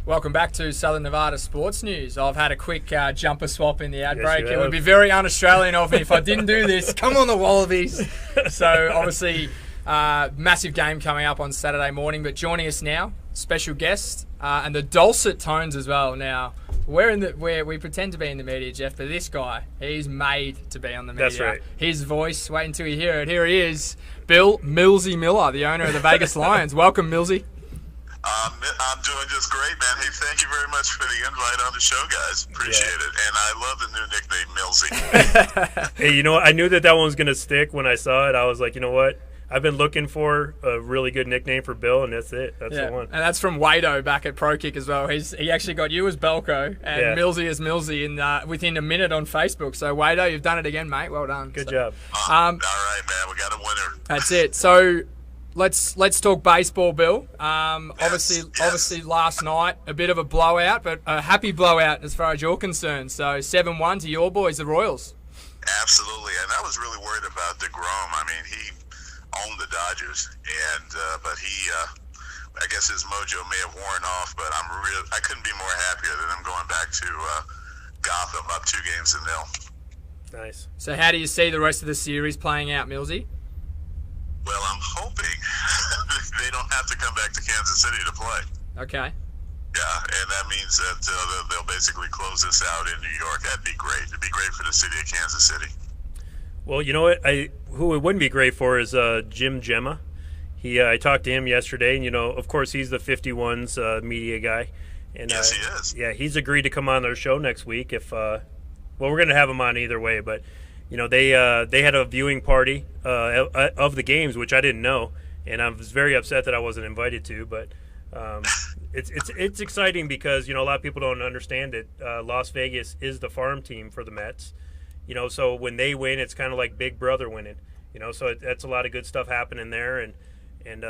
Welcome back to Southern Nevada Sports News. I've had a quick jumper swap in the ad break. Yes, it would be very un-Australian of me if I didn't do this. Come on, the Wallabies. So, obviously, massive game coming up on Saturday morning. But joining us now, special guest, and the dulcet tones as well. Now, we pretend to be in the media, Jeff, but this guy, he's made to be on the media. That's right. His voice, wait until you hear it. Here he is, Bill Millsy Miller, the owner of the Vegas Lions. Welcome, Millsy. I'm doing just great, man. Hey, thank you very much for the invite on the show, guys. Appreciate it. And I love the new nickname, Millsy. Hey, you know what? I knew that one was going to stick when I saw it. I was like, you know what? I've been looking for a really good nickname for Bill, and that's it. That's the one. And that's from Wado back at Pro Kick as well. He actually got you as Belko and Millsy as Millsy within a minute on Facebook. So, Wado, you've done it again, mate. Well done. Good job. All right, man. We got a winner. That's it. So, let's talk baseball, Bill. Obviously, last night, a bit of a blowout, but a happy blowout as far as you're concerned. So, 7-1 to your boys, the Royals. Absolutely. And I was really worried about DeGrom. I mean, he owned the Dodgers, but he, I guess his mojo may have worn off. But I couldn't be more happier than I'm going back to Gotham up 2-0. Nice. So how do you see the rest of the series playing out, Millsy? Well, I'm hoping they don't have to come back to Kansas City to play. Okay. Yeah, and that means that they'll basically close this out in New York. That'd be great. It'd be great for the city of Kansas City. Well, you know what? Who it wouldn't be great for is Jim Gemma. I talked to him yesterday, and of course, he's the 51's media guy. And, yes, he is. Yeah, he's agreed to come on their show next week. We're going to have him on either way, but they had a viewing party of the games, which I didn't know, and I was very upset that I wasn't invited to. But it's exciting because a lot of people don't understand it. Las Vegas is the farm team for the Mets. So when they win, it's kind of like Big Brother winning. So that's a lot of good stuff happening there, and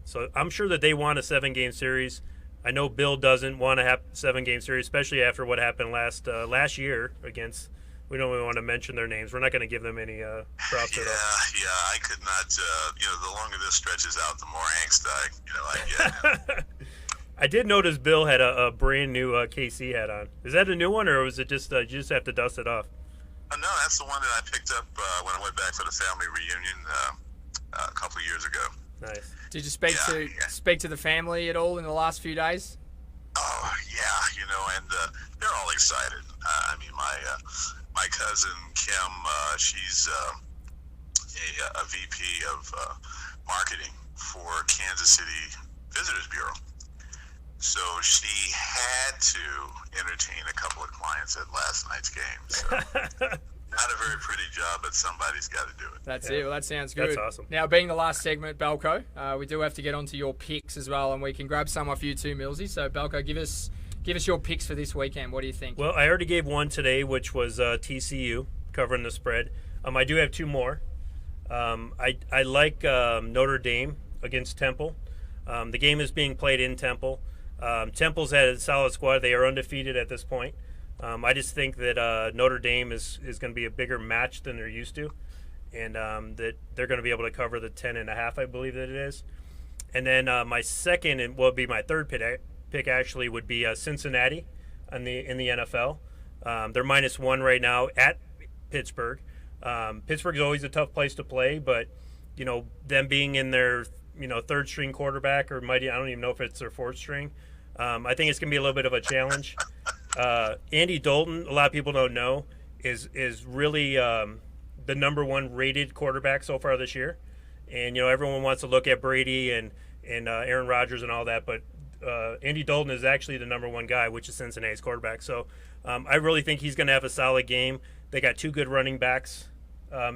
so I'm sure that they want a 7-game series. I know Bill doesn't want to have a 7-game series, especially after what happened last year against. We don't even want to mention their names. We're not going to give them any props at all. Yeah, I could not. The longer this stretches out, the more angst I get. I did notice Bill had a brand new KC hat on. Is that a new one, or was it just you just have to dust it off? No, that's the one that I picked up when I went back for the family reunion a couple of years ago. Nice. Did you speak to the family at all in the last few days? Oh yeah, and they're all excited. I mean, my cousin Kim, she's a VP of marketing for Kansas City Visitors Bureau. So she had to entertain a couple of clients at last night's game. So not a very pretty job, but somebody's got to do it. That's it. Well, that sounds good. That's awesome. Now, being the last segment, Belko, we do have to get onto your picks as well, and we can grab some off you too, Millsy. So, Belko, give us your picks for this weekend. What do you think? Well, I already gave one today, which was TCU covering the spread. I do have two more. I like Notre Dame against Temple. The game is being played in Temple. Temple's had a solid squad. They are undefeated at this point. I just think that Notre Dame is going to be a bigger match than they're used to, and that they're going to be able to cover the 10.5, I believe that it is. And then my second, and will be my third pick actually, would be Cincinnati in the NFL. They're -1 right now at Pittsburgh. Pittsburgh's always a tough place to play, but them being in their third string quarterback, or I don't even know if it's their fourth string. I think it's going to be a little bit of a challenge. Andy Dalton, a lot of people don't know, is really the number 1 rated quarterback so far this year. And, everyone wants to look at Brady and Aaron Rodgers and all that, but Andy Dalton is actually the number 1 guy, which is Cincinnati's quarterback. So I really think he's going to have a solid game. They got 2 good running backs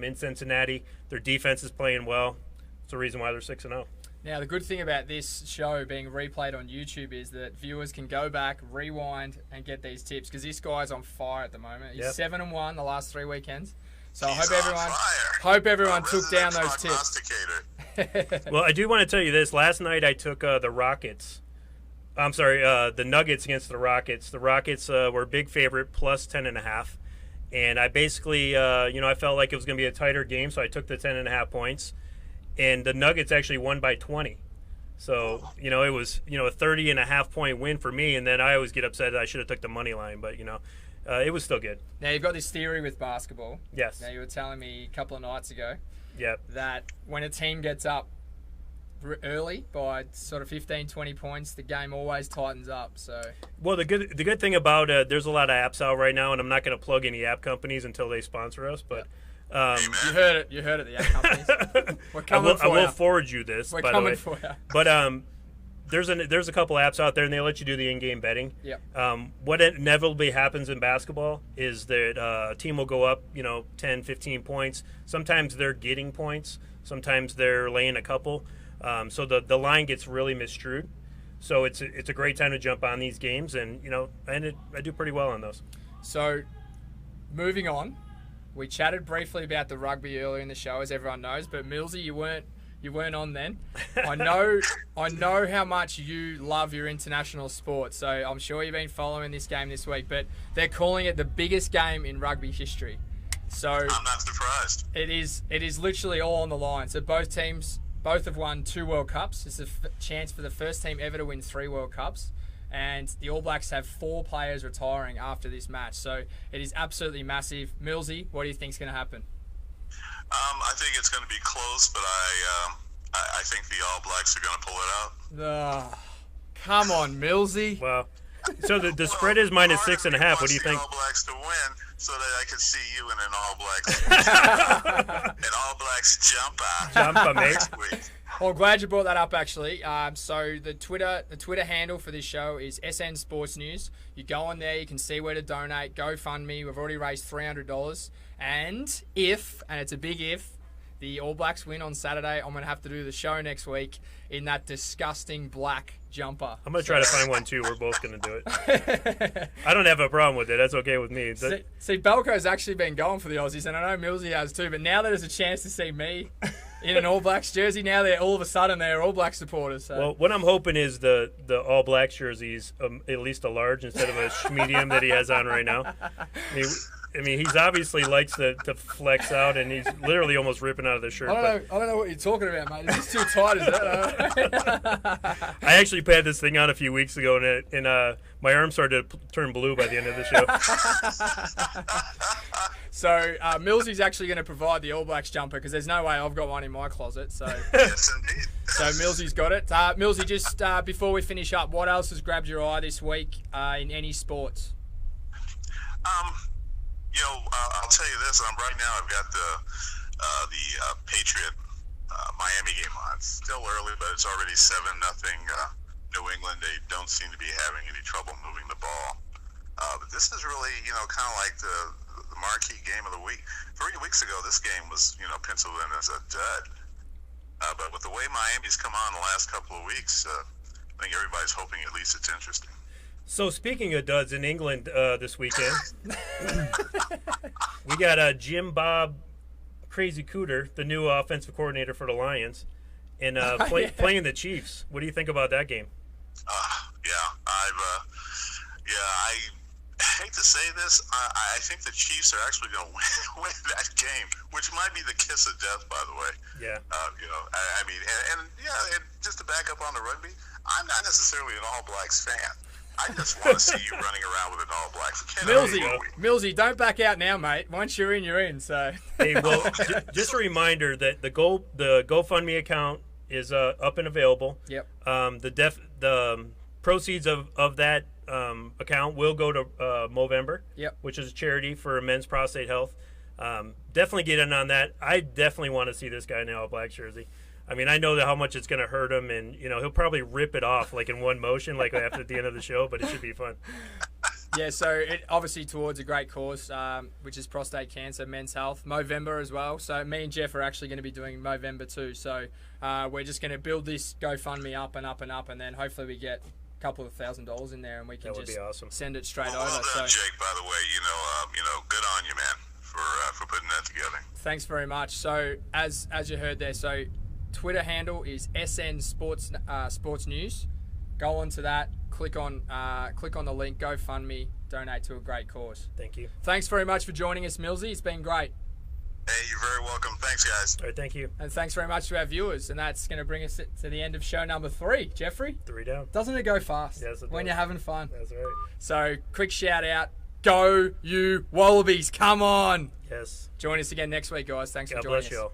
in Cincinnati. Their defense is playing well. It's the reason why they're 6-0. Now, the good thing about this show being replayed on YouTube is that viewers can go back, rewind, and get these tips, because this guy's on fire at the moment. He's 7-1 the last 3 weekends. So I hope everyone took down those tips. Well, I do want to tell you this. Last night I took the Rockets. I'm sorry, the Nuggets against the Rockets. The Rockets were a big favorite, plus 10.5. And I basically, I felt like it was going to be a tighter game, so I took the 10.5 points. And the Nuggets actually won by 20. So, it was, a 30.5-point win for me, and then I always get upset that I should have took the money line, but, it was still good. Now, you've got this theory with basketball. Yes. Now, you were telling me a couple of nights ago Yep. that when a team gets up early by sort of 15, 20 points, the game always tightens up. So, well, the good thing about there's a lot of apps out right now, and I'm not going to plug any app companies until they sponsor us, but you heard it, the app companies. We're coming for you. I will forward you this. We're by coming the way. for you. But there's a couple apps out there, and they let you do the in-game betting. Yep. What inevitably happens in basketball is that a team will go up, 10, 15 points. Sometimes they're getting points. Sometimes they're laying a couple. So the line gets really misstrued. So it's a great time to jump on these games, and I do pretty well on those. So, moving on, we chatted briefly about the rugby earlier in the show, as everyone knows. But Millsy, you weren't on then. I know how much you love your international sport. So I'm sure you've been following this game this week. But they're calling it the biggest game in rugby history. So I'm not surprised. It is literally all on the line. So both teams. Both have won 2 World Cups. It's a chance for the first team ever to win 3 World Cups. And the All Blacks have 4 players retiring after this match. So it is absolutely massive. Millsy, what do you think is going to happen? I think it's going to be close, but I think the All Blacks are going to pull it out. Oh, come on, Millsy. Wow. So the spread is -6.5. What do you think? All Blacks to win, so that I could see you in an All Blacks an All Blacks jumper next week. Well, I'm glad you brought that up, actually. So the Twitter handle for this show is SNSportsNews. You go on there, you can see where to donate. GoFundMe. We've already raised $300. And it's a big if, the All Blacks win on Saturday, I'm going to have to do the show next week in that disgusting black jumper. I'm going to try to find one, too. We're both going to do it. I don't have a problem with it. That's okay with me. See, Belco's actually been going for the Aussies, and I know Millsy has too, but now there's a chance to see me in an All Blacks jersey, now they're all of a sudden they're All Black supporters. So. Well, what I'm hoping is the All Blacks jerseys, at least a large instead of a medium that he has on right now. I mean, he's obviously likes to flex out, and he's literally almost ripping out of the shirt. I don't know what you're talking about, mate. It's just too tight, is it? I actually had this thing on a few weeks ago, and my arm started to turn blue by the end of the show. So Millsy's actually going to provide the All Blacks jumper because there's no way I've got one in my closet. So Yes, indeed. So Millsy's got it. Millsy, just before we finish up, what else has grabbed your eye this week in any sports? I'll tell you this. Right now, I've got the Patriot Miami game on. It's still early, but it's already 7-0 New England. They don't seem to be having any trouble moving the ball. But this is really, kind of like the marquee game of the week. 3 weeks ago, this game was, penciled in as a dud. But with the way Miami's come on the last couple of weeks, I think everybody's hoping at least it's interesting. So speaking of duds in England this weekend, we got Jim Bob Crazy Cooter, the new offensive coordinator for the Lions, and playing the Chiefs. What do you think about that game? I hate to say this. I think the Chiefs are actually going to win that game, which might be the kiss of death, by the way. Yeah. And just to back up on the rugby, I'm not necessarily an All Blacks fan. I just want to see you running around with an All Blacks. Millsy, don't back out now, mate. Once you're in, you're in. So. Hey, well, just a reminder that the GoFundMe account is up and available. Yep. The proceeds of that account will go to Movember, which is a charity for men's prostate health. Definitely get in on that. I definitely want to see this guy in the All Blacks jersey. I mean, I know how much it's going to hurt him, and he'll probably rip it off like in one motion, like after the end of the show. But it should be fun. Yeah, so it obviously towards a great cause, which is prostate cancer, men's health, Movember as well. So me and Jeff are actually going to be doing Movember too. So we're just going to build this GoFundMe up and up and up, and then hopefully we get a couple of $1,000s in there, and we can just send it straight over. Well done, Jake. By the way, good on you, man, for putting that together. Thanks very much. So as you heard there, so Twitter handle is SNSportsNews. Go on to that. Click on the link. GoFundMe. Donate to a great cause. Thank you. Thanks very much for joining us, Millsy. It's been great. Hey, you're very welcome. Thanks, guys. All right, thank you. And thanks very much to our viewers. And that's going to bring us to the end of show number 3. Jeffrey? 3 down. Doesn't it go fast? Yes, it when does. you're having fun. That's right. So, quick shout out. Go, you Wallabies. Come on. Yes. Join us again next week, guys. Thanks for God joining bless us. you all.